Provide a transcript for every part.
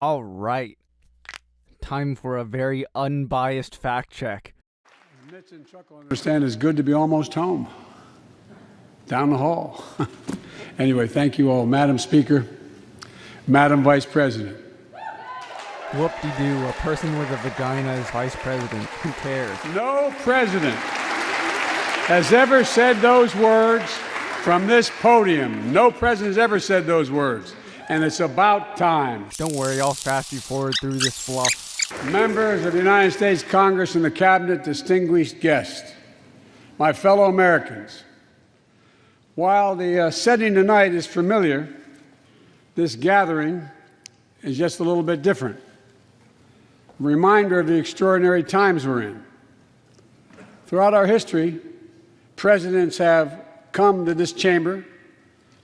All right. Time for a very unbiased fact check. Mitch and Chuck will understand it's good to be almost home. Down the hall. Anyway, thank you all. Madam Speaker, Madam Vice President. Whoop-de-doo, a person with a vagina is vice president. Who cares? No president has ever said those words from this podium. No president has ever said those words. And it's about time. Don't worry, I'll fast you forward through this fluff. Members of the United States Congress and the Cabinet, distinguished guests, my fellow Americans, while the setting tonight is familiar, this gathering is just a little bit different. A reminder of the extraordinary times we're in. Throughout our history, presidents have come to this chamber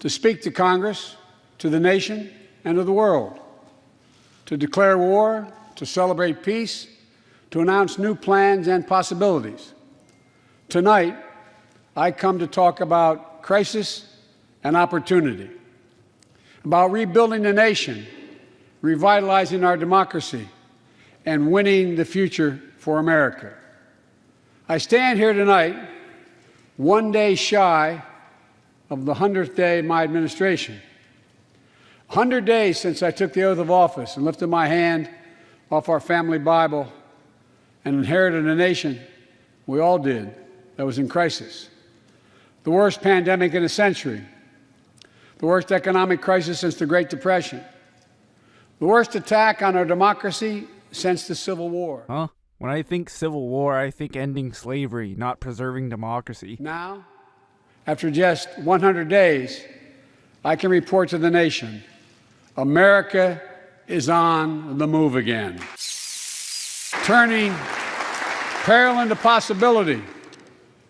to speak to Congress, to the nation, and to the world, to declare war, to celebrate peace, to announce new plans and possibilities. Tonight, I come to talk about crisis and opportunity, about rebuilding the nation, revitalizing our democracy, and winning the future for America. I stand here tonight, one day shy of the 100th day of my administration. 100 days since I took the oath of office and lifted my hand off our family Bible and inherited a nation, we all did, that was in crisis. The worst pandemic in a century, the worst economic crisis since the Great Depression, the worst attack on our democracy since the Civil War. Huh? When I think Civil War, I think ending slavery, not preserving democracy. Now, after just 100 days, I can report to the nation, America is on the move again. Turning peril into possibility,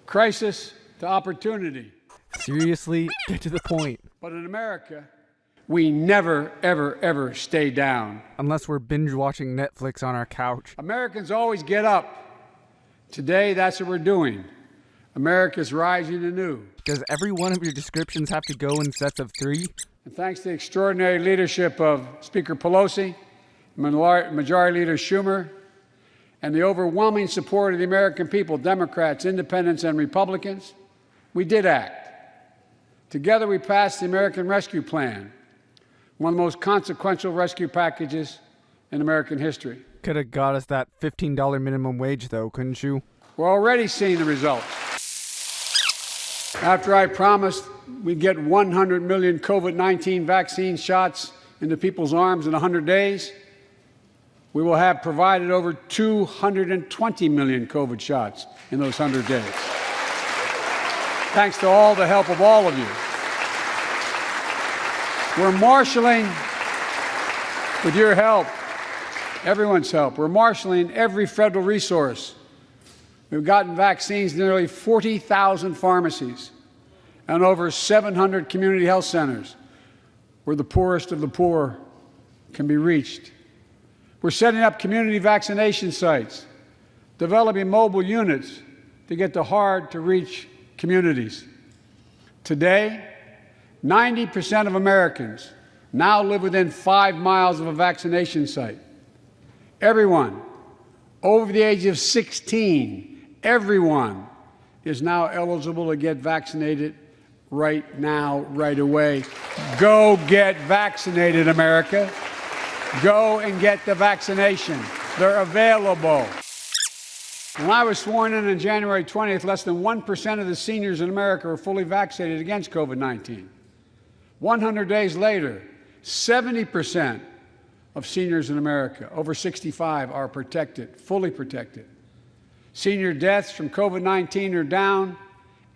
crisis to opportunity. Seriously, get to the point. But in America, we never, ever, ever stay down. Unless we're binge-watching Netflix on our couch. Americans always get up. Today, that's what we're doing. America's rising anew. Does every one of your descriptions have to go in sets of 3? And thanks to the extraordinary leadership of Speaker Pelosi, Majority Leader Schumer, and the overwhelming support of the American people, Democrats, Independents, and Republicans, we did act. Together, we passed the American Rescue Plan, one of the most consequential rescue packages in American history. Could have got us that $15 minimum wage, though, couldn't you? We're already seeing the results. After I promised we'd get 100 million COVID-19 vaccine shots into people's arms in 100 days, we will have provided over 220 million COVID shots in those 100 days. Thanks to all the help of all of you. We're marshaling, with your help, everyone's help, we're marshaling every federal resource. We've gotten vaccines to nearly 40,000 pharmacies and over 700 community health centers where the poorest of the poor can be reached. We're setting up community vaccination sites, developing mobile units to get to hard-to-reach communities. Today, 90% of Americans now live within 5 miles of a vaccination site. Everyone over the age of 16, everyone is now eligible to get vaccinated right now, right away. Go get vaccinated, America. Go and get the vaccination. They're available. When I was sworn in on January 20th, less than 1% of the seniors in America were fully vaccinated against COVID-19. 100 days later, 70% of seniors in America over 65 are protected, fully protected. Senior deaths from COVID-19 are down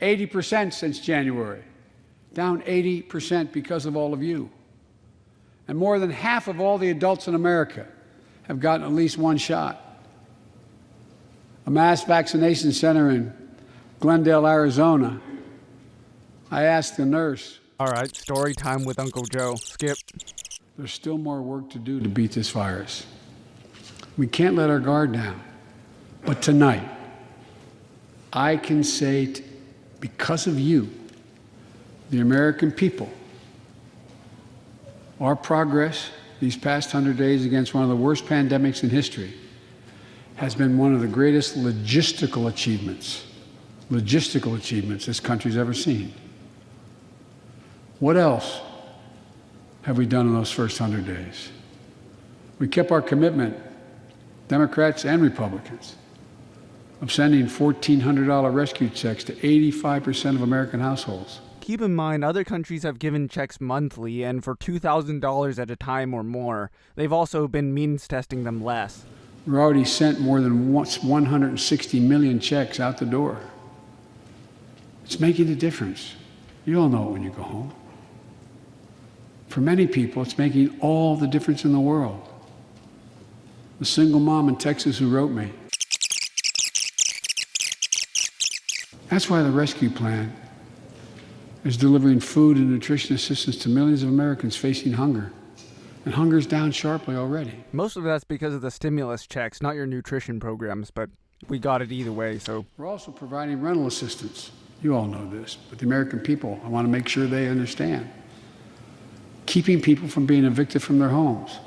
80% since January, down 80% because of all of you. And more than half of all the adults in America have gotten at least one shot. A mass vaccination center in Glendale, Arizona, I asked the nurse. All right, story time with Uncle Joe. Skip. There's still more work to do to beat this virus. We can't let our guard down. But tonight, I can say, because of you, the American people, our progress these past 100 days against one of the worst pandemics in history has been one of the greatest logistical achievements this country's ever seen. What else have we done in those first 100 days? We kept our commitment, Democrats and Republicans, of sending $1,400 rescue checks to 85% of American households. Keep in mind, other countries have given checks monthly and for $2,000 at a time or more. They've also been means testing them less. We've already sent more than 160 million checks out the door. It's making a difference. You all know it when you go home. For many people, it's making all the difference in the world. The single mom in Texas who wrote me. That's why the rescue plan is delivering food and nutrition assistance to millions of Americans facing hunger. And hunger's down sharply already. Most of that's because of the stimulus checks, not your nutrition programs, but we got it either way, so. We're also providing rental assistance. You all know this, but the American people, I want to make sure they understand. Keeping people from being evicted from their homes.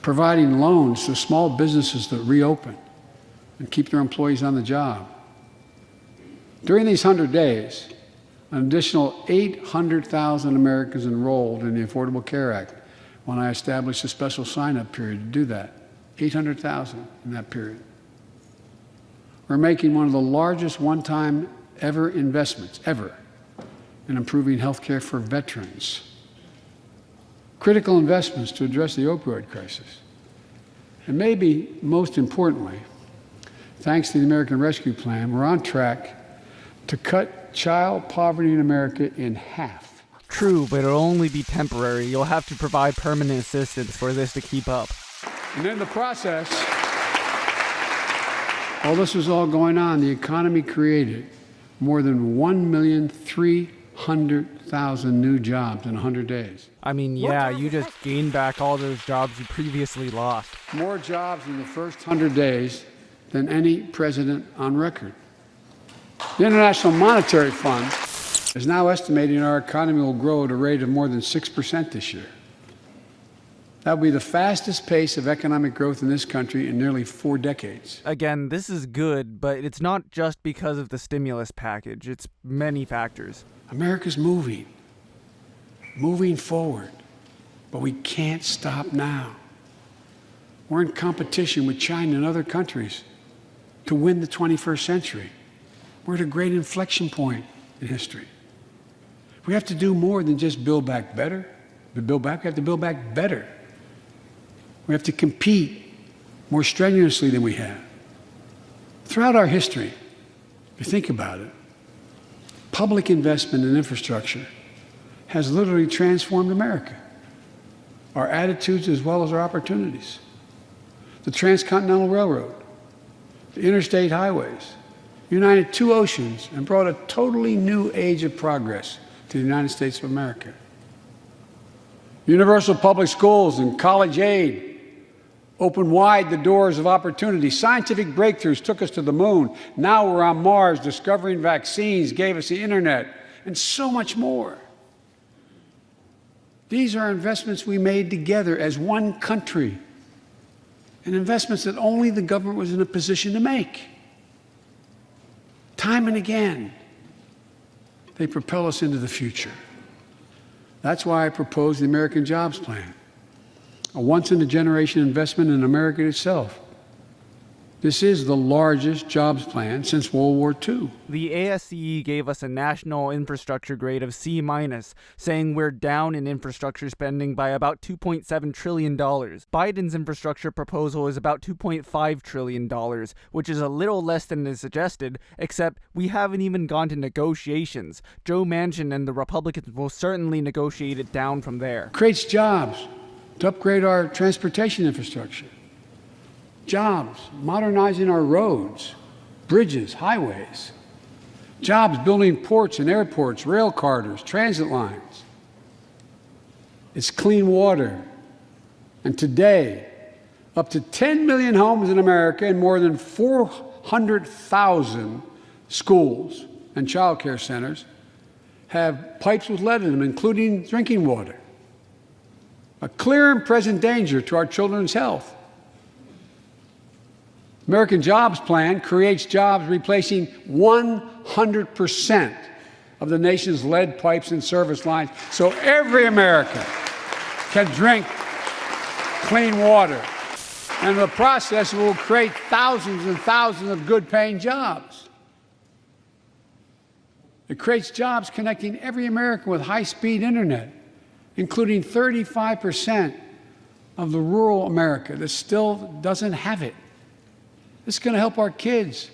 Providing loans to small businesses that reopen and keep their employees on the job. During these 100 days, an additional 800,000 Americans enrolled in the Affordable Care Act when I established a special sign-up period to do that. 800,000 in that period. We're making one of the largest one-time ever investments, ever, in improving health care for veterans. Critical investments to address the opioid crisis. And maybe most importantly, thanks to the American Rescue Plan, we're on track to cut child poverty in America in half. True, but it'll only be temporary. You'll have to provide permanent assistance for this to keep up. And in the process, while this was all going on, the economy created more than 1,300,000 new jobs in 100 days. I mean, yeah, you just gained back all those jobs you previously lost. More jobs in the first 100 days than any president on record. The International Monetary Fund is now estimating our economy will grow at a rate of more than 6% this year. That will be the fastest pace of economic growth in this country in nearly 4 decades. Again, this is good, but it's not just because of the stimulus package. It's many factors. America's moving forward, but we can't stop now. We're in competition with China and other countries to win the 21st century. We're at a great inflection point in history. We have to do more than just build back better. We have to build back better. We have to compete more strenuously than we have. Throughout our history, if you think about it, public investment in infrastructure has literally transformed America, our attitudes as well as our opportunities. The Transcontinental Railroad, the interstate highways, united 2 oceans and brought a totally new age of progress to the United States of America. Universal public schools and college aid opened wide the doors of opportunity. Scientific breakthroughs took us to the moon. Now we're on Mars, discovering vaccines, gave us the internet, and so much more. These are investments we made together as one country, and investments that only the government was in a position to make. Time and again, they propel us into the future. That's why I proposed the American Jobs Plan, a once-in-a-generation investment in America itself. This is the largest jobs plan since World War II. The ASCE gave us a national infrastructure grade of C-, saying we're down in infrastructure spending by about $2.7 trillion. Biden's infrastructure proposal is about $2.5 trillion, which is a little less than is suggested, except we haven't even gone to negotiations. Joe Manchin and the Republicans will certainly negotiate it down from there. Creates jobs to upgrade our transportation infrastructure. Jobs, modernizing our roads, bridges, highways. Jobs building ports and airports, rail corridors, transit lines. It's clean water. And today, up to 10 million homes in America and more than 400,000 schools and child care centers have pipes with lead in them, including drinking water. a clear and present danger to our children's health. American Jobs Plan creates jobs replacing 100% of the nation's lead pipes and service lines so every American can drink clean water. And in the process, it will create thousands and thousands of good-paying jobs. It creates jobs connecting every American with high-speed internet, including 35% of the rural America that still doesn't have it. This is going to help our kids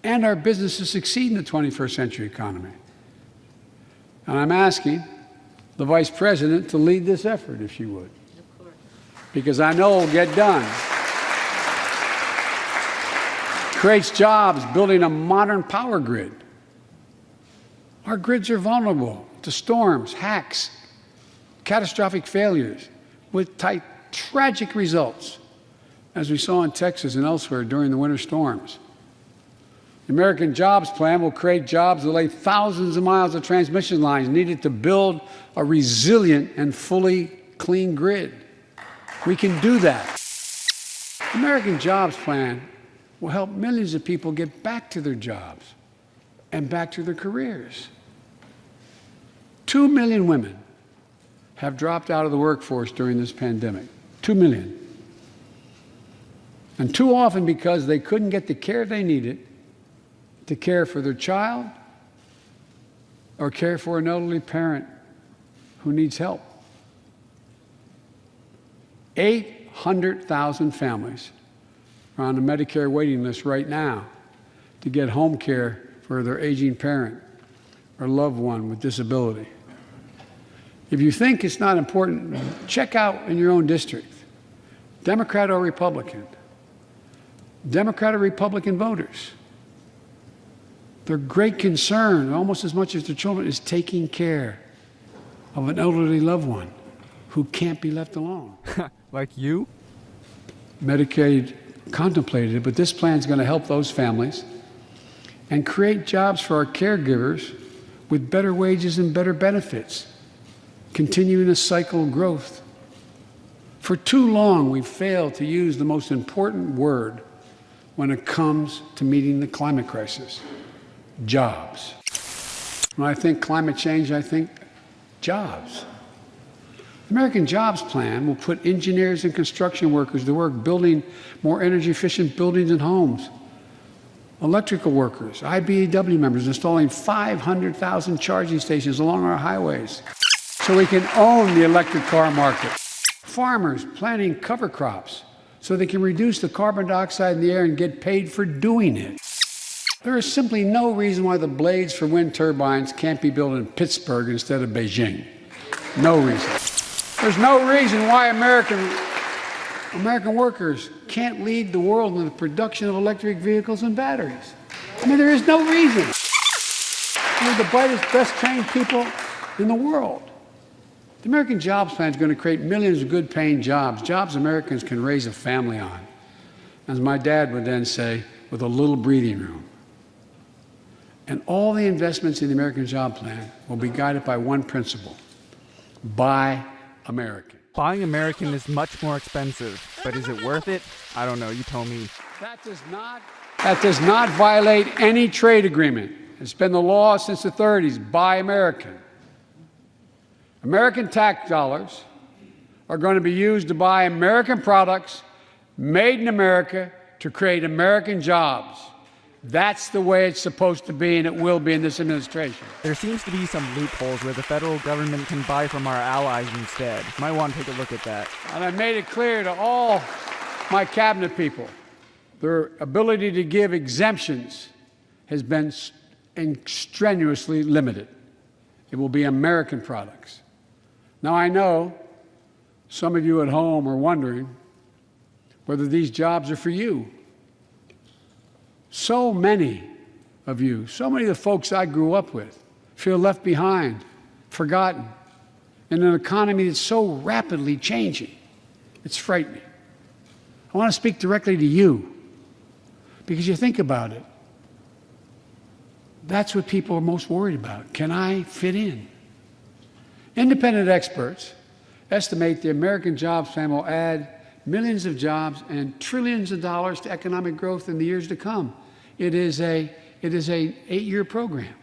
and our businesses succeed in the 21st century economy. And I'm asking the Vice President to lead this effort, if she would, because I know it'll get done. Creates jobs building a modern power grid. Our grids are vulnerable to storms, hacks, catastrophic failures with tragic results, as we saw in Texas and elsewhere during the winter storms. The American Jobs Plan will create jobs that lay thousands of miles of transmission lines needed to build a resilient and fully clean grid. We can do that. The American Jobs Plan will help millions of people get back to their jobs and back to their careers. 2 million women have dropped out of the workforce during this pandemic. 2 million. And too often because they couldn't get the care they needed to care for their child or care for an elderly parent who needs help. 800,000 families are on the Medicare waiting list right now to get home care for their aging parent or loved one with disability. If you think it's not important, check out in your own district, Democrat or Republican. Democrat or Republican voters. Their great concern, almost as much as their children, is taking care of an elderly loved one who can't be left alone. Like you? Medicaid contemplated it, but this plan is going to help those families and create jobs for our caregivers with better wages and better benefits, continuing a cycle of growth. For too long, we've failed to use the most important word when it comes to meeting the climate crisis: jobs. When I think climate change, I think jobs. The American Jobs Plan will put engineers and construction workers to work building more energy-efficient buildings and homes. Electrical workers, IBEW members installing 500,000 charging stations along our highways so we can own the electric car market. Farmers planting cover crops so they can reduce the carbon dioxide in the air and get paid for doing it. There is simply no reason why the blades for wind turbines can't be built in Pittsburgh instead of Beijing. No reason. There's no reason why American workers can't lead the world in the production of electric vehicles and batteries. I mean, there is no reason. We're the brightest, best trained people in the world. The American Jobs Plan is going to create millions of good-paying jobs, jobs Americans can raise a family on. As my dad would then say, with a little breathing room. And all the investments in the American Job Plan will be guided by one principle: buy American. Buying American is much more expensive, but is it worth it? I don't know, you tell me. That does not violate any trade agreement. It's been the law since the 30s: buy American. American tax dollars are going to be used to buy American products made in America to create American jobs. That's the way it's supposed to be, and it will be in this administration. There seems to be some loopholes where the federal government can buy from our allies instead. Might want to take a look at that. And I made it clear to all my cabinet people, their ability to give exemptions has been strenuously limited. It will be American products. Now, I know some of you at home are wondering whether these jobs are for you. So many of you, so many of the folks I grew up with, feel left behind, forgotten, in an economy that's so rapidly changing. It's frightening. I want to speak directly to you, because you think about it. That's what people are most worried about. Can I fit in? Independent experts estimate the American Jobs Plan will add millions of jobs and trillions of dollars to economic growth in the years to come. It is an 8-year program.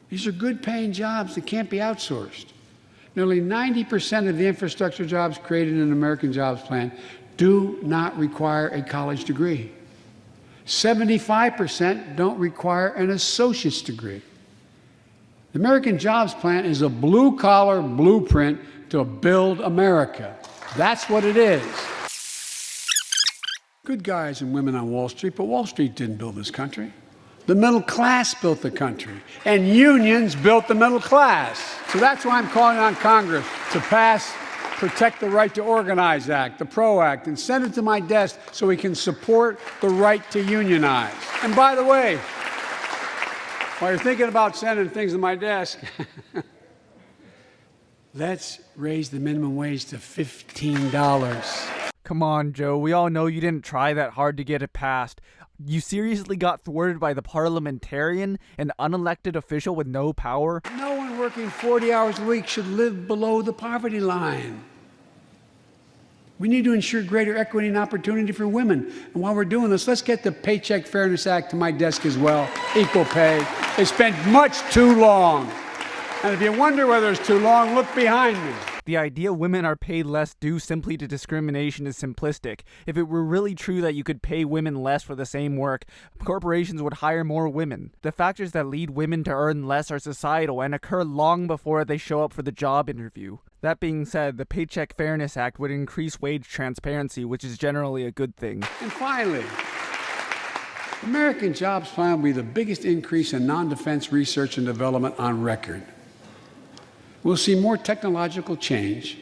These are good-paying jobs that can't be outsourced. Nearly 90% of the infrastructure jobs created in the American Jobs Plan do not require a college degree. 75% don't require an associate's degree. The American Jobs Plan is a blue-collar blueprint to build America. That's what it is. Good guys and women on Wall Street, but Wall Street didn't build this country. The middle class built the country, and unions built the middle class. So that's why I'm calling on Congress to pass Protect the Right to Organize Act, the PRO Act, and send it to my desk so we can support the right to unionize. And by the way, while you're thinking about sending things to my desk, let's raise the minimum wage to $15. Come on, Joe. We all know you didn't try that hard to get it passed. You seriously got thwarted by the parliamentarian, an unelected official with no power? No one working 40 hours a week should live below the poverty line. We need to ensure greater equity and opportunity for women. And while we're doing this, let's get the Paycheck Fairness Act to my desk as well. Equal pay. It's been much too long. And if you wonder whether it's too long, look behind me. The idea women are paid less due simply to discrimination is simplistic. If it were really true that you could pay women less for the same work, corporations would hire more women. The factors that lead women to earn less are societal and occur long before they show up for the job interview. That being said, the Paycheck Fairness Act would increase wage transparency, which is generally a good thing. And finally, the American Jobs Plan will be the biggest increase in non-defense research and development on record. We'll see more technological change,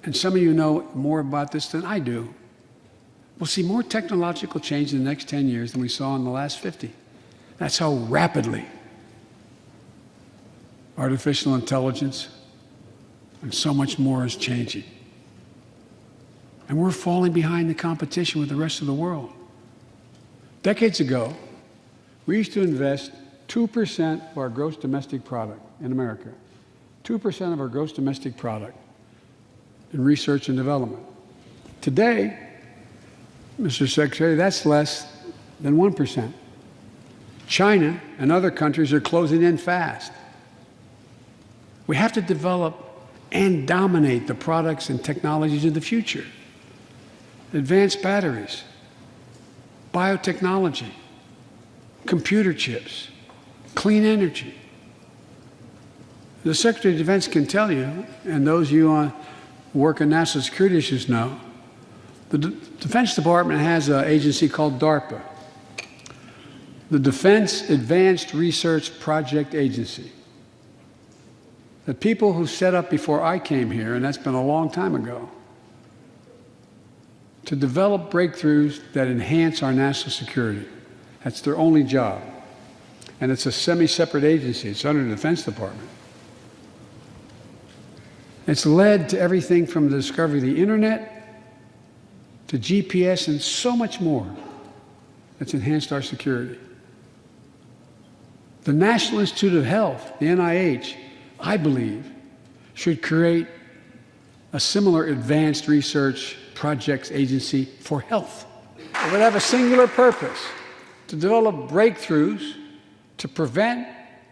and some of you know more about this than I do. We'll see more technological change in the next 10 years than we saw in the last 50. That's how rapidly artificial intelligence and so much more is changing. And we're falling behind the competition with the rest of the world. Decades ago, we used to invest 2% of our gross domestic product in America, 2% of our gross domestic product in research and development. Today, Mr. Secretary, that's less than 1%. China and other countries are closing in fast. We have to develop and dominate the products and technologies of the future. Advanced batteries, biotechnology, computer chips, clean energy. The Secretary of Defense can tell you, and those of you who work in national security issues know, the Defense Department has an agency called DARPA, the Defense Advanced Research Project Agency. The people who set up before I came here, and that's been a long time ago, to develop breakthroughs that enhance our national security. That's their only job. And it's a semi-separate agency. It's under the Defense Department. It's led to everything from the discovery of the internet to GPS and so much more that's enhanced our security. The National Institute of Health, the NIH, I believe, should create a similar advanced research projects agency for health. It would have a singular purpose: to develop breakthroughs to prevent,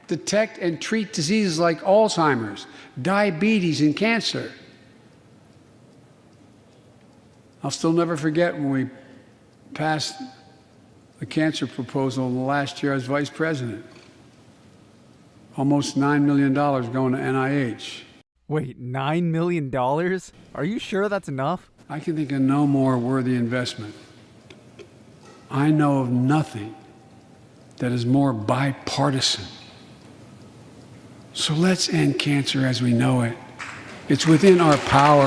detect, and treat diseases like Alzheimer's, diabetes, and cancer. I'll still never forget when we passed the cancer proposal in the last year as vice president. Almost $9 million going to NIH. Wait, $9 million? Are you sure that's enough? I can think of no more worthy investment. I know of nothing that is more bipartisan. So let's end cancer as we know it. It's within our power.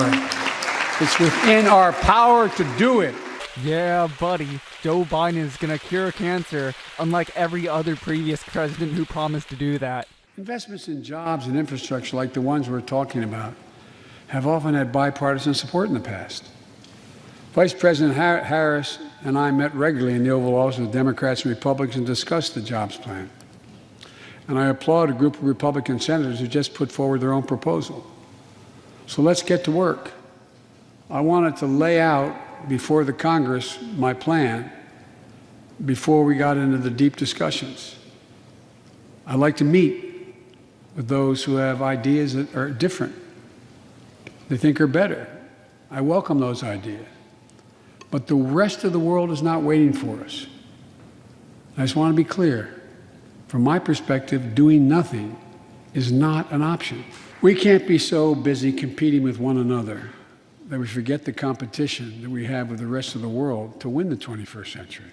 It's within our power to do it. Yeah, buddy. Joe Biden is gonna cure cancer, unlike every other previous president who promised to do that. Investments in jobs and infrastructure like the ones we're talking about have often had bipartisan support in the past. Vice President Harris and I met regularly in the Oval Office with Democrats and Republicans and discussed the jobs plan. And I applaud a group of Republican senators who just put forward their own proposal. So let's get to work. I wanted to lay out before the Congress my plan before we got into the deep discussions. I'd like to meet with those who have ideas that are different, they think are better. I welcome those ideas. But the rest of the world is not waiting for us. I just want to be clear. From my perspective, doing nothing is not an option. We can't be so busy competing with one another that we forget the competition that we have with the rest of the world to win the 21st century.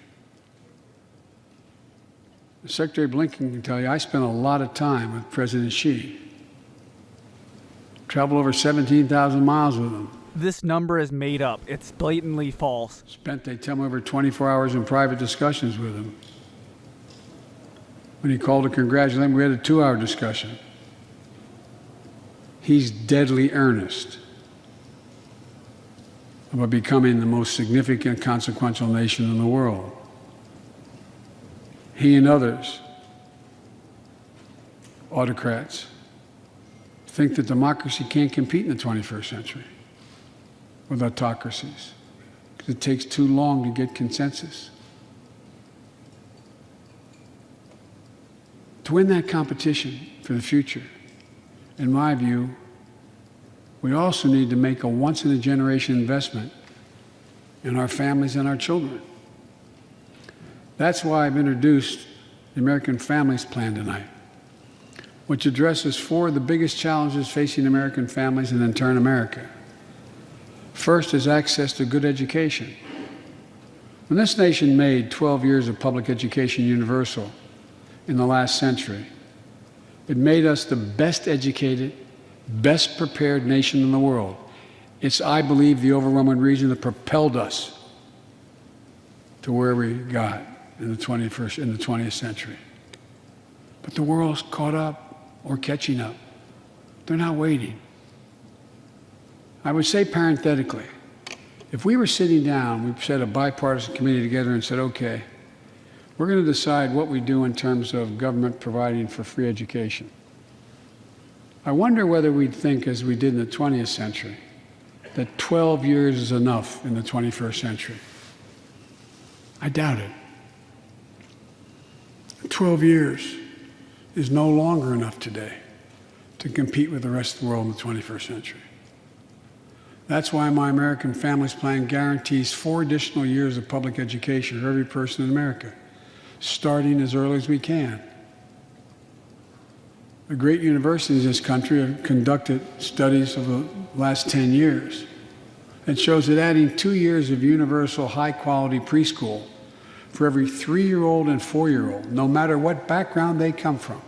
Secretary Blinken can tell you I spent a lot of time with President Xi. Traveled over 17,000 miles with him. This number is made up. It's blatantly false. Spent, they tell me, over 24 hours in private discussions with him. When he called to congratulate him, we had a 2-hour discussion. He's deadly earnest about becoming the most significant, consequential nation in the world. He and others, autocrats, think that democracy can't compete in the 21st century with autocracies because it takes too long to get consensus. To win that competition for the future, in my view, we also need to make a once-in-a-generation investment in our families and our children. That's why I've introduced the American Families Plan tonight, which addresses 4 of the biggest challenges facing American families and in turn America. First is access to good education. When this nation made 12 years of public education universal in the last century, it made us the best educated, best prepared nation in the world. It's, I believe, the overwhelming reason that propelled us to where we got in the 20th century. But the world's caught up or catching up. They're not waiting. I would say parenthetically, if we were sitting down, we set a bipartisan committee together and said, okay, we're going to decide what we do in terms of government providing for free education. I wonder whether we'd think, as we did in the 20th century, that 12 years is enough in the 21st century. I doubt it. 12 years is no longer enough today to compete with the rest of the world in the 21st century. That's why my American Families Plan guarantees 4 additional years of public education for every person in America, starting as early as we can. The great universities in this country have conducted studies of the last 10 years that shows that adding 2 years of universal high-quality preschool for every 3-year-old and 4-year-old, no matter what background they come from,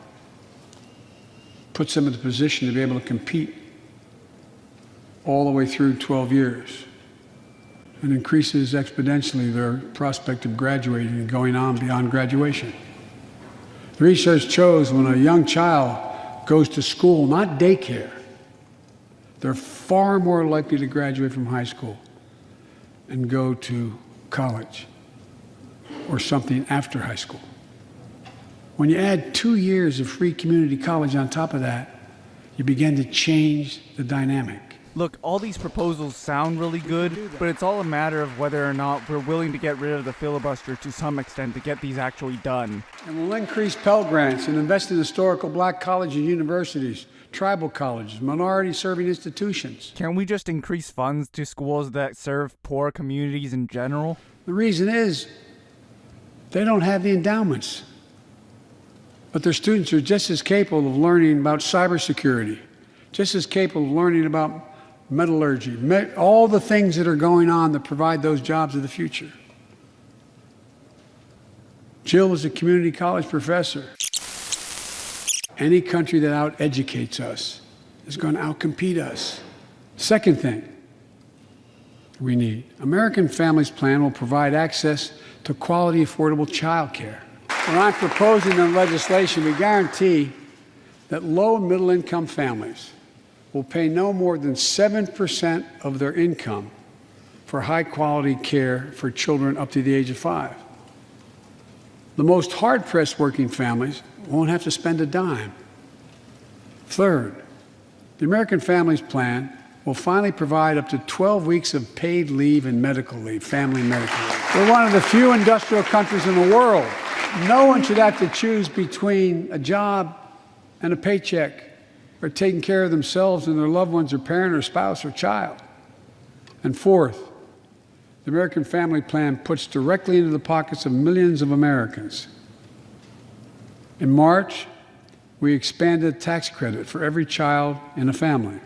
puts them in the position to be able to compete all the way through 12 years and increases exponentially their prospect of graduating and going on beyond graduation. The research shows when a young child goes to school, not daycare, they're far more likely to graduate from high school and go to college or something after high school. When you add 2 years of free community college on top of that, you begin to change the dynamic. Look, all these proposals sound really good, but it's all a matter of whether or not we're willing to get rid of the filibuster to some extent to get these actually done. And we'll increase Pell Grants and invest in historical black colleges and universities, tribal colleges, minority-serving institutions. Can we just increase funds to schools that serve poor communities in general? The reason is they don't have the endowments. But their students are just as capable of learning about cybersecurity, just as capable of learning about metallurgy, all the things that are going on that provide those jobs of the future. Jill is a community college professor. Any country that out-educates us is going to out-compete us. Second thing we need, American Families Plan will provide access to quality, affordable child care. When I'm proposing the legislation, we guarantee that low and middle-income families will pay no more than 7% of their income for high-quality care for children up to the age of 5. The most hard-pressed working families won't have to spend a dime. Third, the American Families Plan will finally provide up to 12 weeks of paid leave and medical leave, family medical leave. We're one of the few industrial countries in the world. No one should have to choose between a job and a paycheck or taking care of themselves and their loved ones or parent or spouse or child. And fourth, the American Family Plan puts directly into the pockets of millions of Americans. In March, we expanded tax credit for every child in a family,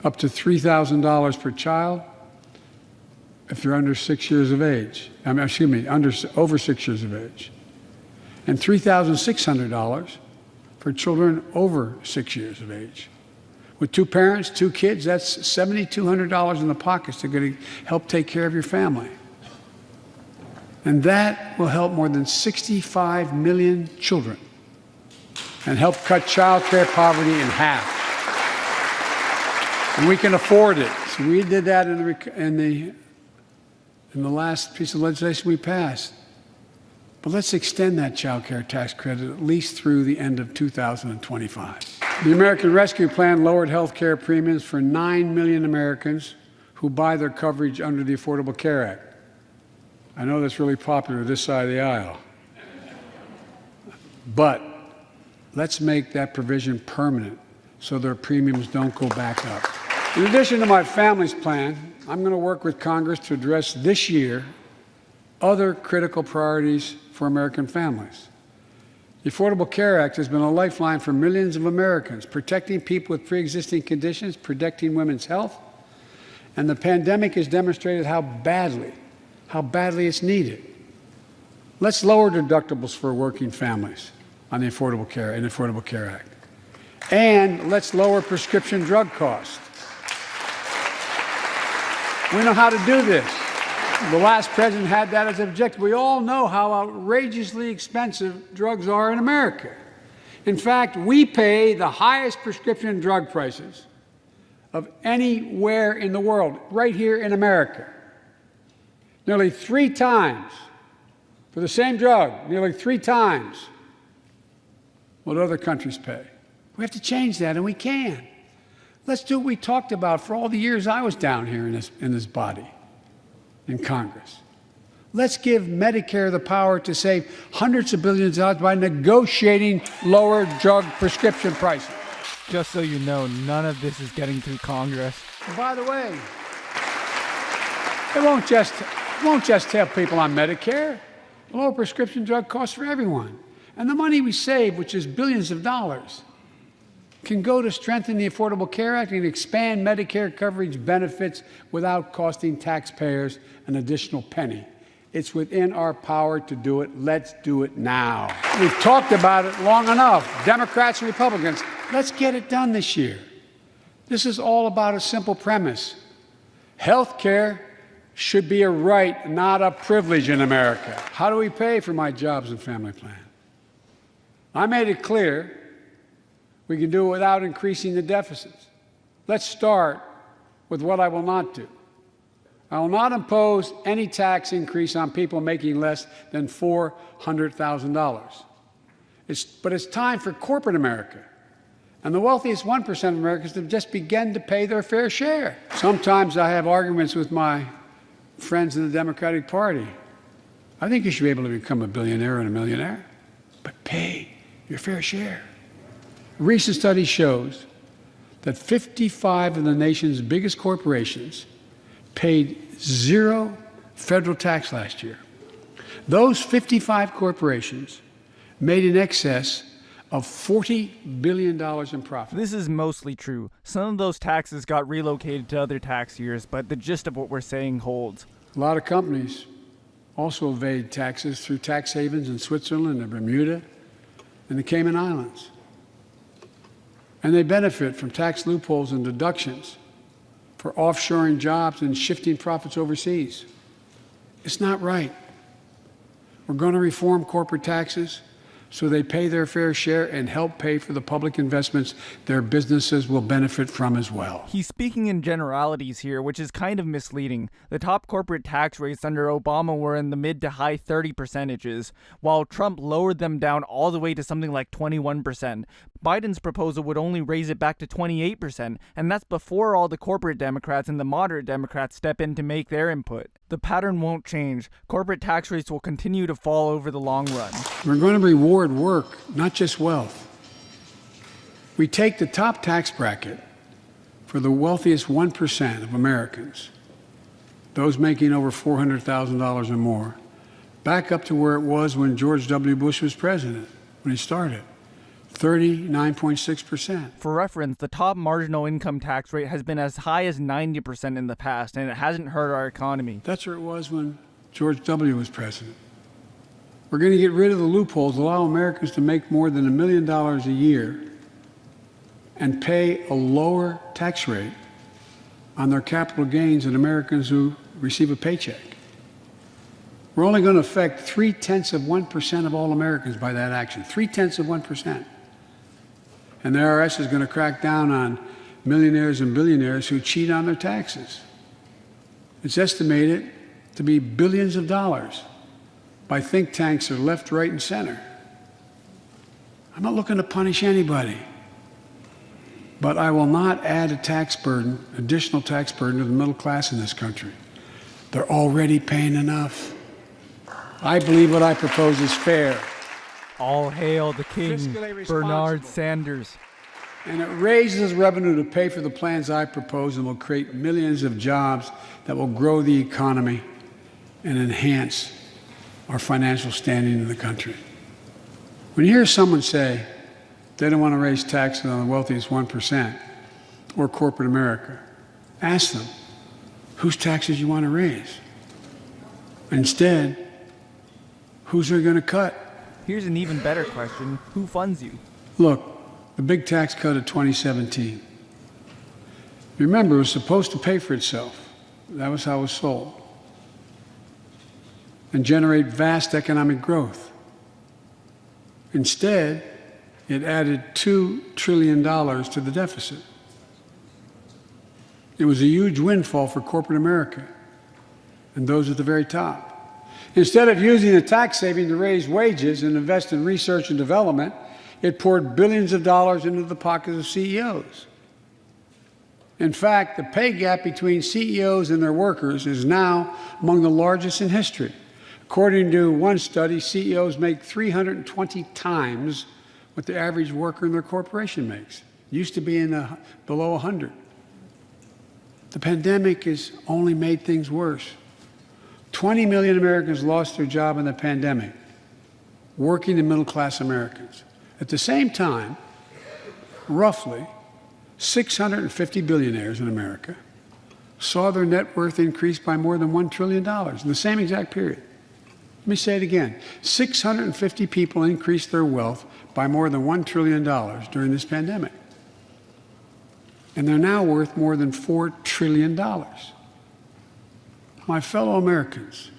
up to $3,000 per child if you're under 6 years of age. Over 6 years of age, and $3,600 for children over 6 years of age. With 2 parents, 2 kids, that's $7,200 in the pockets to help take care of your family. And that will help more than 65 million children and help cut child care poverty in half. And we can afford it. So we did that in the last piece of legislation we passed. But let's extend that child care tax credit at least through the end of 2025. The American Rescue Plan lowered health care premiums for 9 million Americans who buy their coverage under the Affordable Care Act. I know that's really popular this side of the aisle. But let's make that provision permanent so their premiums don't go back up. In addition to my family's plan, I'm going to work with Congress to address this year other critical priorities for American families. The Affordable Care Act has been a lifeline for millions of Americans, protecting people with pre-existing conditions, protecting women's health, and the pandemic has demonstrated how badly it's needed. Let's lower deductibles for working families on the Affordable Care Act. And let's lower prescription drug costs. We know how to do this. The last president had that as an objective. We all know how outrageously expensive drugs are in America. In fact, we pay the highest prescription drug prices of anywhere in the world, right here in America. Nearly 3 times for the same drug, nearly 3 times what other countries pay. We have to change that, and we can. Let's do what we talked about for all the years I was down here in this body, in Congress. Let's give Medicare the power to save hundreds of billions of dollars by negotiating lower drug prescription prices. Just so you know, none of this is getting through Congress. And by the way, it won't just help people on Medicare. Lower prescription drug costs for everyone. And the money we save, which is billions of dollars, can go to strengthen the Affordable Care Act and expand Medicare coverage benefits without costing taxpayers an additional penny. It's within our power to do it. Let's do it now. We've talked about it long enough, Democrats and Republicans. Let's get it done this year. This is all about a simple premise. Health care should be a right, not a privilege in America. How do we pay for my jobs and family plan? I made it clear we can do it without increasing the deficits. Let's start with what I will not do. I will not impose any tax increase on people making less than $400,000. But it's time for corporate America and the wealthiest 1% of Americans to just begin to pay their fair share. Sometimes I have arguments with my friends in the Democratic Party. I think you should be able to become a billionaire and a millionaire, but pay your fair share. A recent study shows that 55 of the nation's biggest corporations paid 0 federal tax last year. Those 55 corporations made in excess of $40 billion in profit. This is mostly true. Some of those taxes got relocated to other tax years, but the gist of what we're saying holds. A lot of companies also evade taxes through tax havens in Switzerland and Bermuda and the Cayman Islands. And they benefit from tax loopholes and deductions for offshoring jobs and shifting profits overseas. It's not right. We're going to reform corporate taxes so they pay their fair share and help pay for the public investments their businesses will benefit from as well. He's speaking in generalities here, which is kind of misleading. The top corporate tax rates under Obama were in the mid to high 30%, while Trump lowered them down all the way to something like 21%. Biden's proposal would only raise it back to 28%, and that's before all the corporate Democrats and the moderate Democrats step in to make their input. The pattern won't change. Corporate tax rates will continue to fall over the long run. We're going to reward work, not just wealth. We take the top tax bracket for the wealthiest 1% of Americans, those making over $400,000 or more, back up to where it was when George W. Bush was president, when he started. 39.6%. For reference, the top marginal income tax rate has been as high as 90% in the past, and it hasn't hurt our economy. That's where it was when George W. was president. We're going to get rid of the loopholes, allow Americans to make more than $1 million a year and pay a lower tax rate on their capital gains than Americans who receive a paycheck. We're only going to affect 0.3% of all Americans by that action, 0.3%. And the IRS is going to crack down on millionaires and billionaires who cheat on their taxes. It's estimated to be billions of dollars by think tanks that are left, right, and center. I'm not looking to punish anybody, but I will not add a tax burden, additional tax burden to the middle class in this country. They're already paying enough. I believe what I propose is fair. All hail the king, Bernard Sanders. And it raises revenue to pay for the plans I propose and will create millions of jobs that will grow the economy and enhance our financial standing in the country. When you hear someone say they don't want to raise taxes on the wealthiest 1% or corporate America, ask them whose taxes you want to raise. Instead, who's they're going to cut? Here's an even better question. Who funds you? Look, the big tax cut of 2017. Remember, it was supposed to pay for itself. That was how it was sold. And generate vast economic growth. Instead, it added $2 trillion to the deficit. It was a huge windfall for corporate America and those at the very top. Instead of using the tax saving to raise wages and invest in research and development, it poured billions of dollars into the pockets of CEOs. In fact, the pay gap between CEOs and their workers is now among the largest in history. According to one study, CEOs make 320 times what the average worker in their corporation makes. It used to be below 100. The pandemic has only made things worse. 20 million Americans lost their job in the pandemic, working and middle-class Americans. At the same time, roughly 650 billionaires in America saw their net worth increase by more than $1 trillion in the same exact period. Let me say it again. 650 people increased their wealth by more than $1 trillion during this pandemic. And they're now worth more than $4 trillion. My fellow Americans,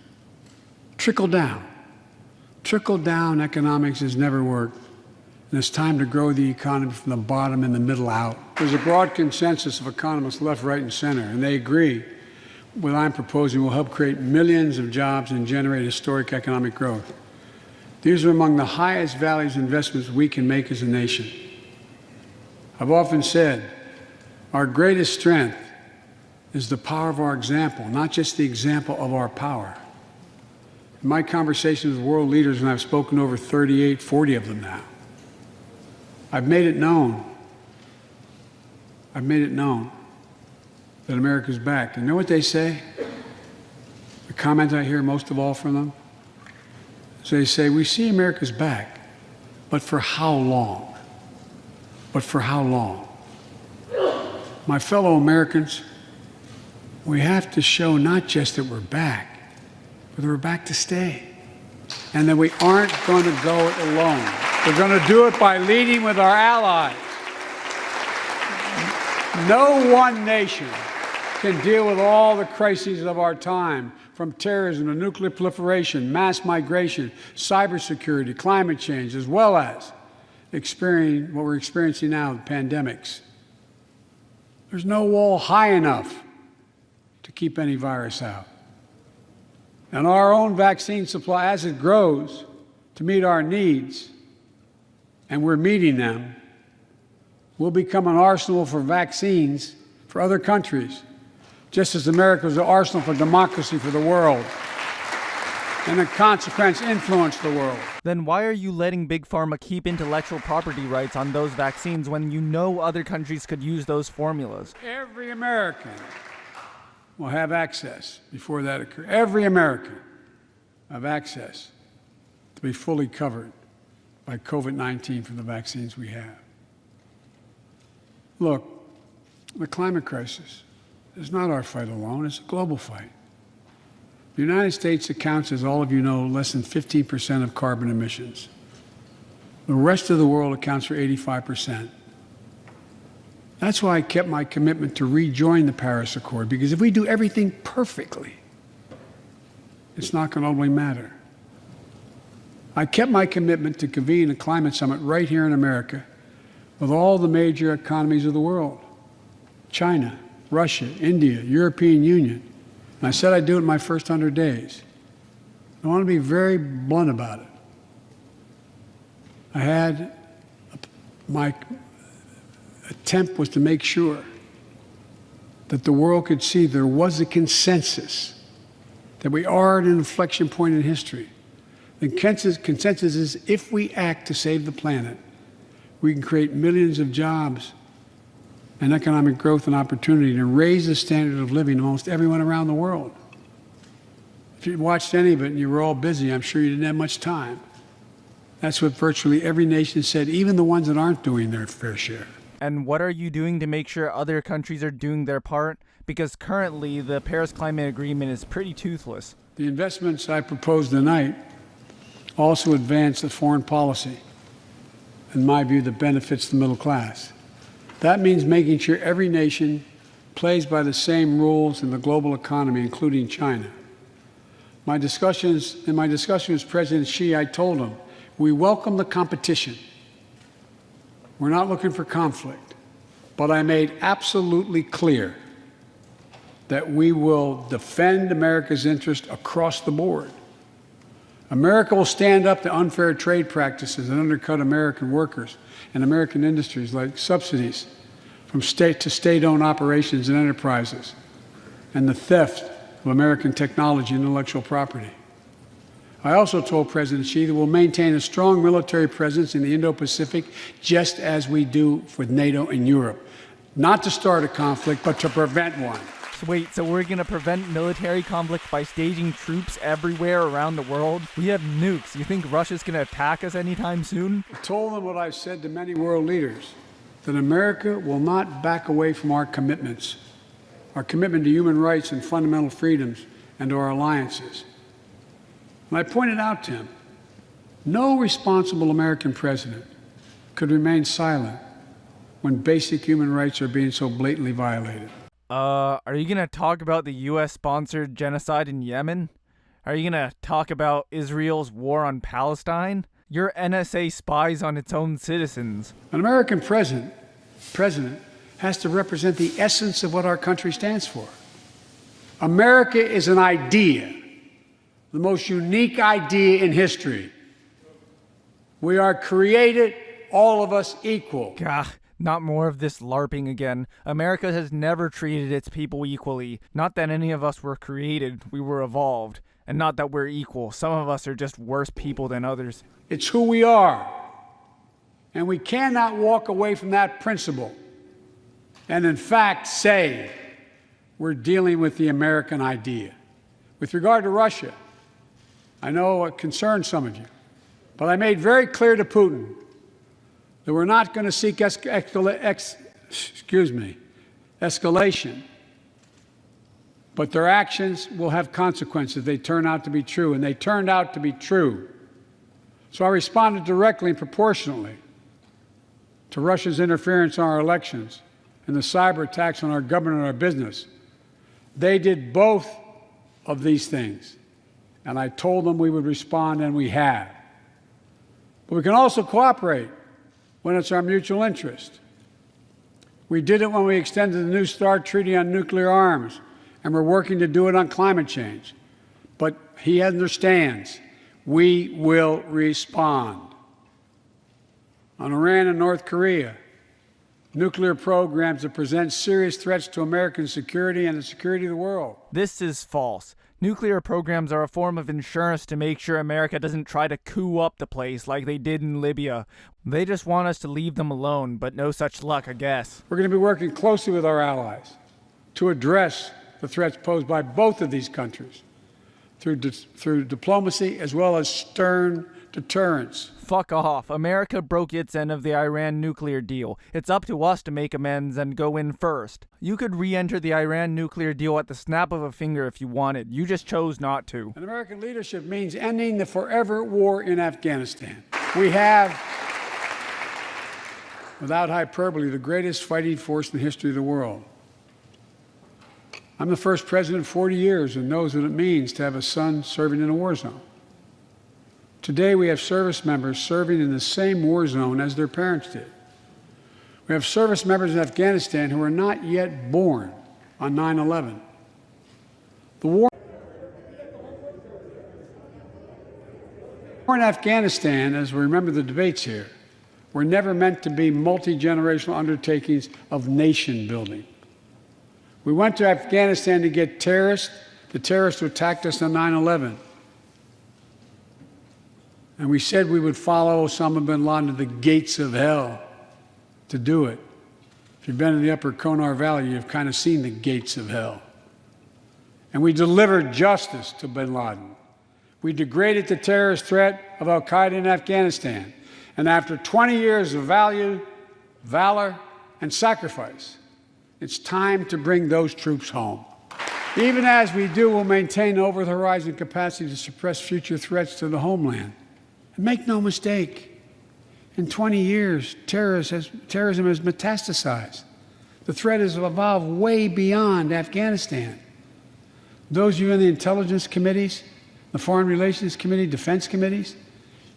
trickle down. Trickle down economics has never worked. And it's time to grow the economy from the bottom and the middle out. There's a broad consensus of economists left, right, and center, and they agree what I'm proposing will help create millions of jobs and generate historic economic growth. These are among the highest values investments we can make as a nation. I've often said our greatest strength is the power of our example, not just the example of our power. In my conversations with world leaders, and I've spoken to over 38, 40 of them now, I've made it known that America's back. And you know what they say? The comment I hear most of all from them is they say, we see America's back, but for how long? But for how long? My fellow Americans, we have to show not just that we're back, but that we're back to stay. And that we aren't going to go it alone. We're going to do it by leading with our allies. No one nation can deal with all the crises of our time, from terrorism to nuclear proliferation, mass migration, cybersecurity, climate change, as well as experiencing what we're experiencing now, the pandemics. There's no wall high enough to keep any virus out. And our own vaccine supply, as it grows to meet our needs, and we're meeting them, will become an arsenal for vaccines for other countries, just as America was an arsenal for democracy for the world, and in consequence influence the world. Then why are you letting Big Pharma keep intellectual property rights on those vaccines when you know other countries could use those formulas? Every American will have access before that occurs. Every American will have access to be fully covered by COVID-19 from the vaccines we have. Look, the climate crisis is not our fight alone, it's a global fight. The United States accounts, as all of you know, less than 15% of carbon emissions. The rest of the world accounts for 85%. That's why I kept my commitment to rejoin the Paris Accord, because if we do everything perfectly, it's not going to ultimately matter. I kept my commitment to convene a climate summit right here in America with all the major economies of the world: China, Russia, India, European Union. And I said I'd do it in my first 100 days. I want to be very blunt about it. My attempt was to make sure that the world could see there was a consensus, that we are at an inflection point in history. The consensus is if we act to save the planet, we can create millions of jobs and economic growth and opportunity to raise the standard of living of almost everyone around the world. If you watched any of it and you were all busy, I'm sure you didn't have much time. That's what virtually every nation said, even the ones that aren't doing their fair share. And what are you doing to make sure other countries are doing their part? Because currently the Paris Climate Agreement is pretty toothless. The investments I proposed tonight also advance the foreign policy, in my view, that benefits the middle class. That means making sure every nation plays by the same rules in the global economy, including China. In my discussion with President Xi, I told him, we welcome the competition. We're not looking for conflict. But I made absolutely clear that we will defend America's interest across the board. America will stand up to unfair trade practices that undercut American workers and American industries, like subsidies from state to state-owned operations and enterprises, and the theft of American technology and intellectual property. I also told President Xi that we'll maintain a strong military presence in the Indo-Pacific, just as we do with NATO and Europe, not to start a conflict, but to prevent one. Wait, so we're gonna prevent military conflict by staging troops everywhere around the world? We have nukes. You think Russia's gonna attack us anytime soon? I told them what I've said to many world leaders, that America will not back away from our commitments, our commitment to human rights and fundamental freedoms, and to our alliances. And I pointed out to him, no responsible American president could remain silent when basic human rights are being so blatantly violated. Are you gonna talk about the US-sponsored genocide in Yemen? Are you gonna talk about Israel's war on Palestine? Your NSA spies on its own citizens. An American president has to represent the essence of what our country stands for. America is an idea, the most unique idea in history. We are created, all of us, equal. Gah. Not more of this LARPing again. America has never treated its people equally. Not that any of us were created, we were evolved. And not that we're equal. Some of us are just worse people than others. It's who we are. And we cannot walk away from that principle and, in fact, say we're dealing with the American idea. With regard to Russia, I know it concerns some of you, but I made very clear to Putin that we're not going to seek escalation, but their actions will have consequences. They turn out to be true, and they turned out to be true. So I responded directly and proportionately to Russia's interference in our elections and the cyber attacks on our government and our business. They did both of these things, and I told them we would respond, and we have. But we can also cooperate when it's our mutual interest. We did it when we extended the New START Treaty on nuclear arms, and we're working to do it on climate change. But he understands we will respond. On Iran and North Korea, nuclear programs that present serious threats to American security and the security of the world. This is false. Nuclear programs are a form of insurance to make sure America doesn't try to coup up the place like they did in Libya. They just want us to leave them alone, but no such luck, I guess. We're going to be working closely with our allies to address the threats posed by both of these countries through diplomacy as well as stern deterrence. Fuck off. America broke its end of the Iran nuclear deal. It's up to us to make amends and go in first. You could re-enter the Iran nuclear deal at the snap of a finger if you wanted. You just chose not to. And American leadership means ending the forever war in Afghanistan. We have, without hyperbole, the greatest fighting force in the history of the world. I'm the first president in 40 years who knows what it means to have a son serving in a war zone. Today, we have service members serving in the same war zone as their parents did. We have service members in Afghanistan who are not yet born on 9/11. The war in Afghanistan, as we remember the debates here, were never meant to be multi-generational undertakings of nation building. We went to Afghanistan to get the terrorists who attacked us on 9/11. And we said we would follow Osama bin Laden to the gates of hell to do it. If you've been in the upper Konar Valley, you've kind of seen the gates of hell. And we delivered justice to bin Laden. We degraded the terrorist threat of al-Qaeda in Afghanistan. And after 20 years of valor, and sacrifice, it's time to bring those troops home. Even as we do, we'll maintain over-the-horizon capacity to suppress future threats to the homeland. And make no mistake, in 20 years, terrorism has metastasized. The threat has evolved way beyond Afghanistan. Those of you in the intelligence committees, the foreign relations committee, defense committees,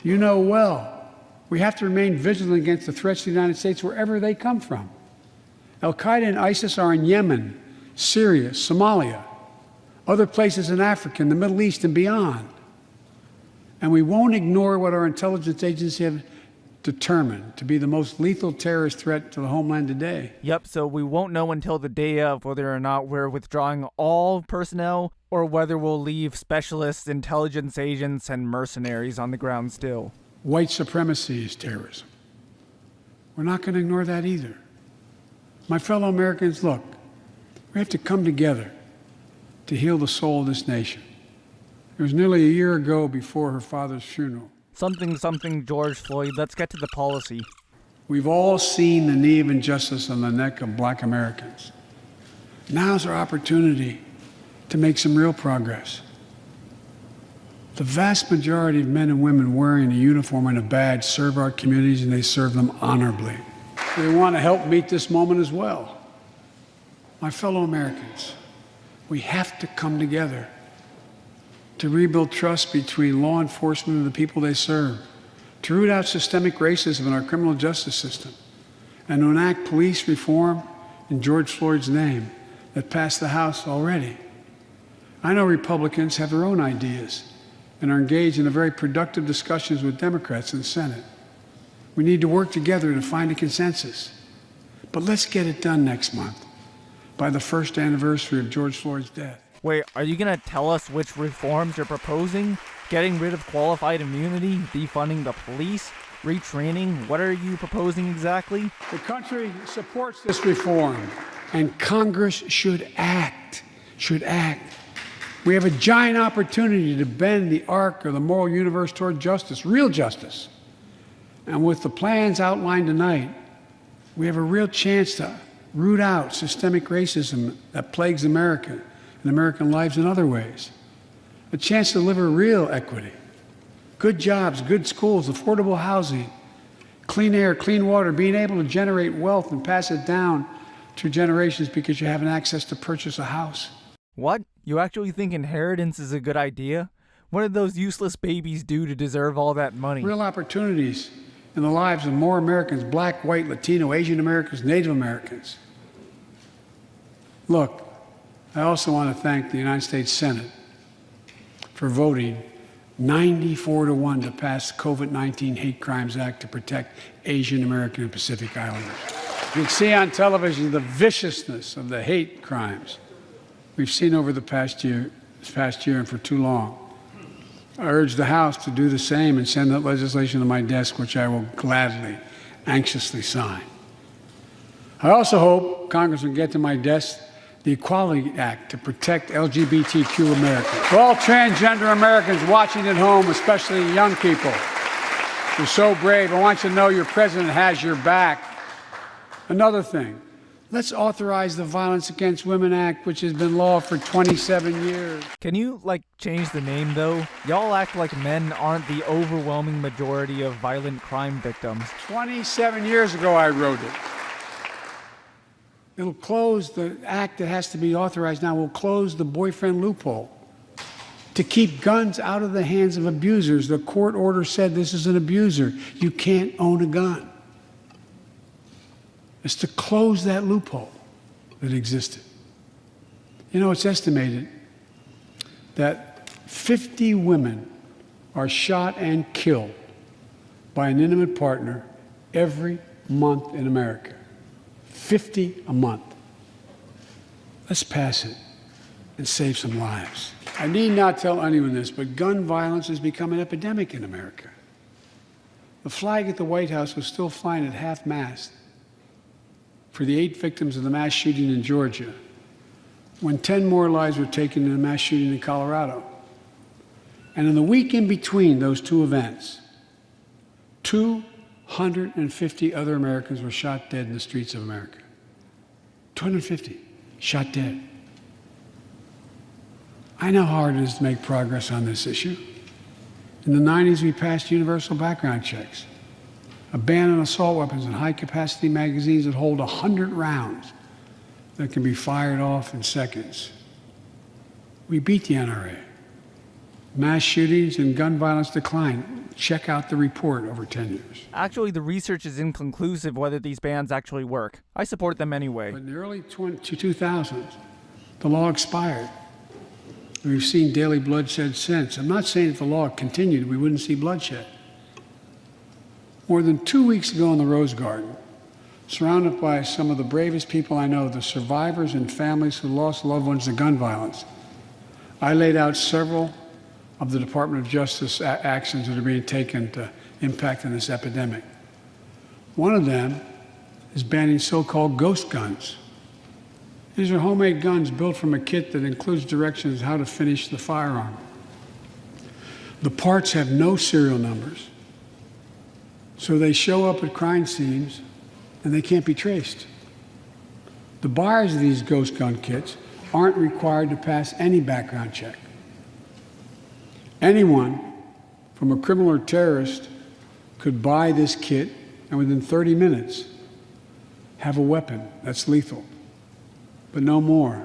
you know well, we have to remain vigilant against the threats to the United States wherever they come from. Al-Qaeda and ISIS are in Yemen, Syria, Somalia, other places in Africa, in the Middle East, and beyond. And we won't ignore what our intelligence agencies have determined to be the most lethal terrorist threat to the homeland today. Yep, so we won't know until the day of whether or not we're withdrawing all personnel or whether we'll leave specialists, intelligence agents, and mercenaries on the ground still. White supremacy is terrorism. We're not going to ignore that either. My fellow Americans, look, we have to come together to heal the soul of this nation. It was nearly a year ago before her father's funeral. Something George Floyd. Let's get to the policy. We've all seen the knee of injustice on the neck of Black Americans. Now's our opportunity to make some real progress. The vast majority of men and women wearing a uniform and a badge serve our communities, and they serve them honorably. They want to help meet this moment as well. My fellow Americans, we have to come together to rebuild trust between law enforcement and the people they serve, to root out systemic racism in our criminal justice system, and to enact police reform in George Floyd's name that passed the House already. I know Republicans have their own ideas and are engaged in very productive discussions with Democrats in the Senate. We need to work together to find a consensus. But let's get it done next month, by the first anniversary of George Floyd's death. Wait, are you going to tell us which reforms you're proposing? Getting rid of qualified immunity? Defunding the police? Retraining? What are you proposing exactly? The country supports this reform, and Congress should act. We have a giant opportunity to bend the arc of the moral universe toward justice, real justice. And with the plans outlined tonight, we have a real chance to root out systemic racism that plagues America and American lives in other ways. A chance to deliver real equity, good jobs, good schools, affordable housing, clean air, clean water, being able to generate wealth and pass it down through generations because you have an access to purchase a house. What? You actually think inheritance is a good idea? What did those useless babies do to deserve all that money? Real opportunities in the lives of more Americans, black, white, Latino, Asian Americans, Native Americans. Look, I also want to thank the United States Senate for voting 94-1 to pass the COVID-19 Hate Crimes Act to protect Asian American and Pacific Islanders. You can see on television the viciousness of the hate crimes we've seen over the past year and for too long. I urge the House to do the same and send that legislation to my desk, which I will gladly, anxiously sign. I also hope Congress will get to my desk the Equality Act to protect LGBTQ Americans. For all transgender Americans watching at home, especially young people, you're so brave. I want you to know your president has your back. Another thing, let's authorize the Violence Against Women Act, which has been law for 27 years. Can you, change the name, though? Y'all act like men aren't the overwhelming majority of violent crime victims. 27 years ago, I wrote it. It'll close the act that has to be authorized now, will close the boyfriend loophole to keep guns out of the hands of abusers. The court order said this is an abuser. You can't own a gun. It's to close that loophole that existed. You know, it's estimated that 50 women are shot and killed by an intimate partner every month in America. 50 a month. Let's pass it and save some lives. I need not tell anyone this, but gun violence has become an epidemic in America. The flag at the White House was still flying at half-mast for the 8 victims of the mass shooting in Georgia, when 10 more lives were taken in a mass shooting in Colorado. And in the week in between those two events, 250 other Americans were shot dead in the streets of America. 250 shot dead. I know how hard it is to make progress on this issue. In the 90s, we passed universal background checks, a ban on assault weapons and high-capacity magazines that hold 100 rounds that can be fired off in seconds. We beat the NRA. Mass shootings and gun violence declined. Check out the report over 10 years. Actually, the research is inconclusive whether these bans actually work. I support them anyway. But in the early 2000s, the law expired. We've seen daily bloodshed since. I'm not saying if the law continued, we wouldn't see bloodshed. More than 2 weeks ago in the Rose Garden, surrounded by some of the bravest people I know, the survivors and families who lost loved ones to gun violence, I laid out several of the Department of Justice actions that are being taken to impact on this epidemic. One of them is banning so-called ghost guns. These are homemade guns built from a kit that includes directions how to finish the firearm. The parts have no serial numbers, so they show up at crime scenes and they can't be traced. The buyers of these ghost gun kits aren't required to pass any background check. Anyone, from a criminal or terrorist, could buy this kit and within 30 minutes have a weapon that's lethal, but no more.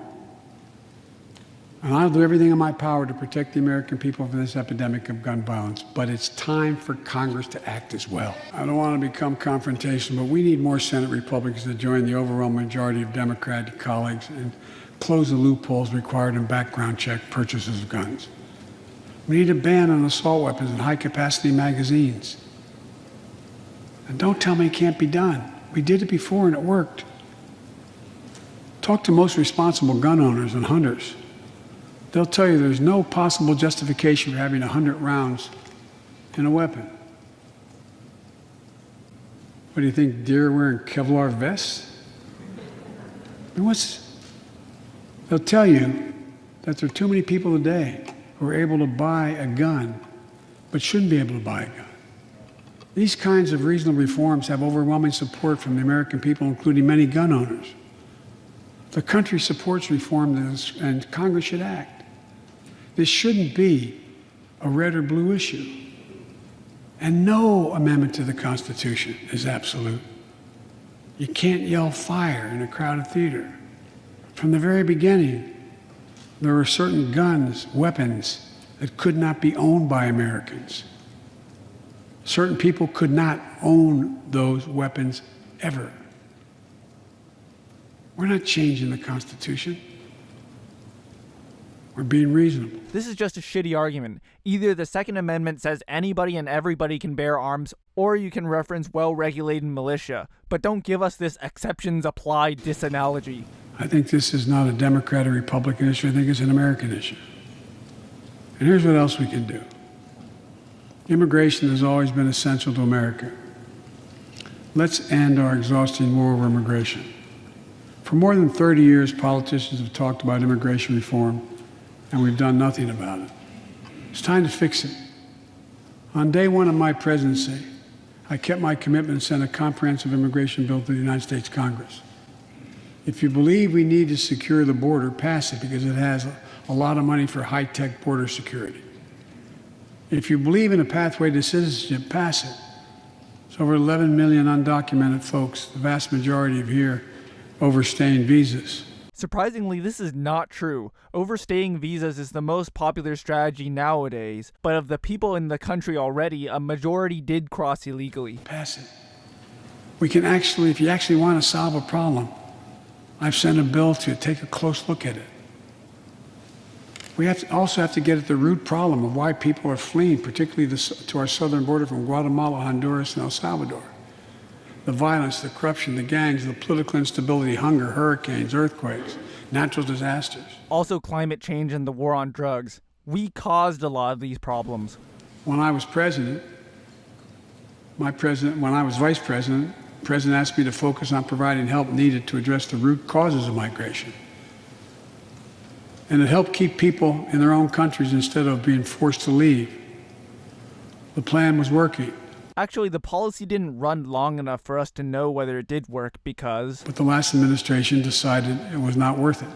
And I'll do everything in my power to protect the American people from this epidemic of gun violence, but it's time for Congress to act as well. I don't want to become confrontational, but we need more Senate Republicans to join the overwhelming majority of Democratic colleagues and close the loopholes required in background check purchases of guns. We need a ban on assault weapons and high-capacity magazines. And don't tell me it can't be done. We did it before and it worked. Talk to most responsible gun owners and hunters. They'll tell you there's no possible justification for having 100 rounds in a weapon. What do you think, deer wearing Kevlar vests? I mean, they'll tell you that there are too many people today who are able to buy a gun, but shouldn't be able to buy a gun. These kinds of reasonable reforms have overwhelming support from the American people, including many gun owners. The country supports reform, and Congress should act. This shouldn't be a red or blue issue. And no amendment to the Constitution is absolute. You can't yell fire in a crowded theater. From the very beginning, There were certain guns, weapons, that could not be owned by Americans. Certain people could not own those weapons ever. We're not changing the Constitution. We're being reasonable. This is just a shitty argument. Either the Second Amendment says anybody and everybody can bear arms, or you can reference well-regulated militia. But don't give us this exceptions apply disanalogy. I think this is not a Democrat or Republican issue. I think it's an American issue. And here's what else we can do. Immigration has always been essential to America. Let's end our exhausting war over immigration. For more than 30 years, politicians have talked about immigration reform, and we've done nothing about it. It's time to fix it. On day one of my presidency, I kept my commitment and sent a comprehensive immigration bill to the United States Congress. If you believe we need to secure the border, pass it, because it has a lot of money for high-tech border security. If you believe in a pathway to citizenship, pass it. There's over 11 million undocumented folks, the vast majority of here overstaying visas. Surprisingly, this is not true. Overstaying visas is the most popular strategy nowadays, but of the people in the country already, a majority did cross illegally. Pass it. We can actually, if you actually want to solve a problem, I've sent a bill to take a close look at it. We also have to get at the root problem of why people are fleeing, particularly to our southern border from Guatemala, Honduras, and El Salvador. The violence, the corruption, the gangs, the political instability, hunger, hurricanes, earthquakes, natural disasters. Also climate change and the war on drugs. We caused a lot of these problems. When I was president, when I was vice president, the president asked me to focus on providing help needed to address the root causes of migration. And it helped keep people in their own countries instead of being forced to leave. The plan was working. Actually, the policy didn't run long enough for us to know whether it did work because... But the last administration decided it was not worth it.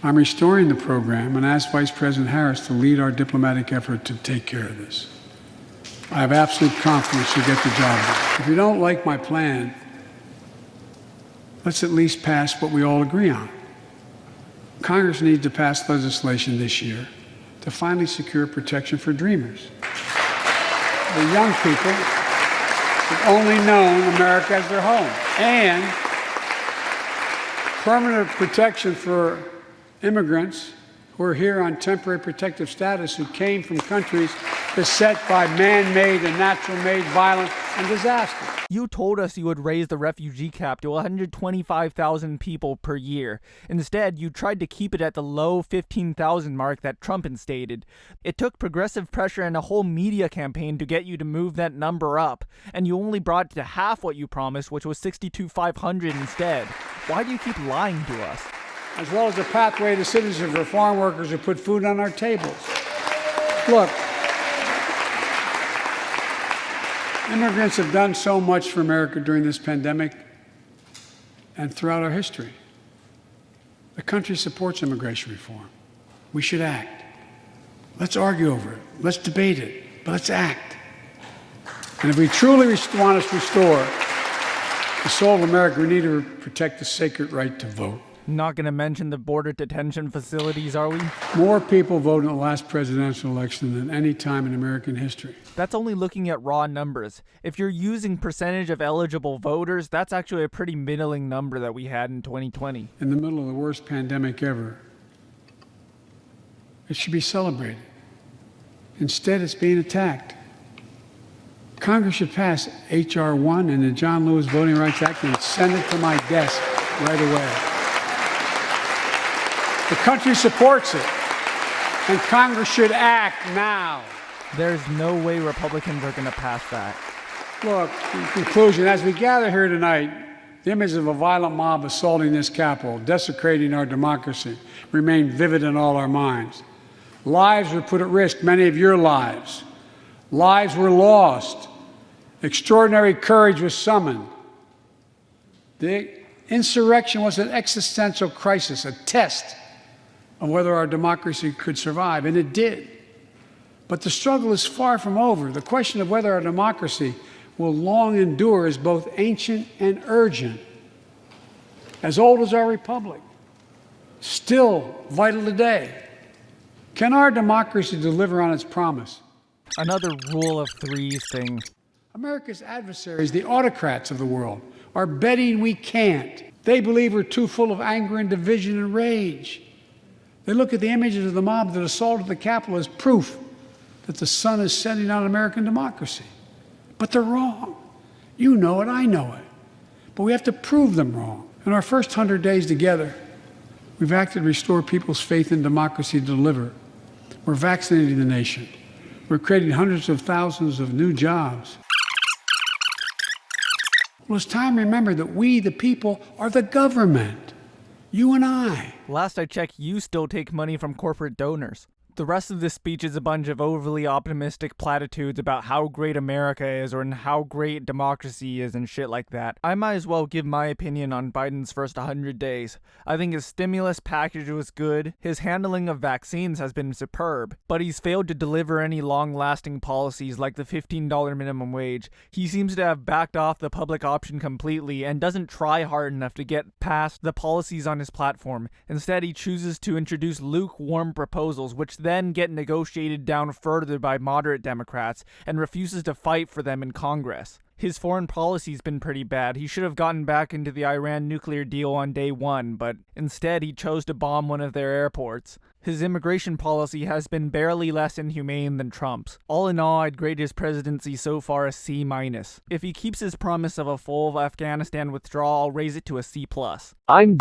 I'm restoring the program and asked Vice President Harris to lead our diplomatic effort to take care of this. I have absolute confidence she'll get the job done. If you don't like my plan, let's at least pass what we all agree on. Congress needs to pass legislation this year to finally secure protection for dreamers. The young people who've only known America as their home. And permanent protection for immigrants who are here on temporary protective status who came from countries beset by man-made and natural-made violence and disaster. You told us you would raise the refugee cap to 125,000 people per year. Instead, you tried to keep it at the low 15,000 mark that Trump instated. It took progressive pressure and a whole media campaign to get you to move that number up, and you only brought it to half what you promised, which was 62,500 instead. Why do you keep lying to us? As well as a pathway to citizenship for farm workers who put food on our tables. Look, immigrants have done so much for America during this pandemic and throughout our history. The country supports immigration reform. We should act. Let's argue over it. Let's debate it. But let's act. And if we truly want to restore the soul of America, we need to protect the sacred right to vote. Not going to mention the border detention facilities, are we? More people voted in the last presidential election than any time in American history. That's only looking at raw numbers. If you're using percentage of eligible voters, that's actually a pretty middling number that we had in 2020. In the middle of the worst pandemic ever, it should be celebrated. Instead, it's being attacked. Congress should pass H.R. 1 and the John Lewis Voting Rights Act and send it to my desk right away. The country supports it, and Congress should act now. There's no way Republicans are going to pass that. Look, in conclusion, as we gather here tonight, the image of a violent mob assaulting this Capitol, desecrating our democracy, remain vivid in all our minds. Lives were put at risk, many of your lives. Lives were lost. Extraordinary courage was summoned. The insurrection was an existential crisis, a test of whether our democracy could survive, and it did. But the struggle is far from over. The question of whether our democracy will long endure is both ancient and urgent, as old as our republic. still vital today. Can our democracy deliver on its promise? Another rule of threes thing. America's adversaries, the autocrats of the world, are betting we can't. They believe we're too full of anger and division and rage. They look at the images of the mob that assaulted the Capitol as proof that the sun is setting on American democracy. But they're wrong. You know it, I know it. But we have to prove them wrong. In our first 100 days together, we've acted to restore people's faith in democracy to deliver. We're vaccinating the nation. We're creating hundreds of thousands of new jobs. Well, it's time to remember that we, the people, are the government. You and I. Last I checked, you still take money from corporate donors. The rest of this speech is a bunch of overly optimistic platitudes about how great America is or how great democracy is and shit like that. I might as well give my opinion on Biden's first 100 days. I think his stimulus package was good, his handling of vaccines has been superb, but he's failed to deliver any long-lasting policies like the $15 minimum wage. He seems to have backed off the public option completely and doesn't try hard enough to get past the policies on his platform. Instead, he chooses to introduce lukewarm proposals which then get negotiated down further by moderate Democrats and refuses to fight for them in Congress. His foreign policy's been pretty bad. He should have gotten back into the Iran nuclear deal on day one, but instead he chose to bomb one of their airports. His immigration policy has been barely less inhumane than Trump's. All in all, I'd grade his presidency so far a C-. If he keeps his promise of a full Afghanistan withdrawal, I'll raise it to a C+. I'm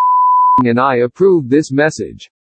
and I approve this message.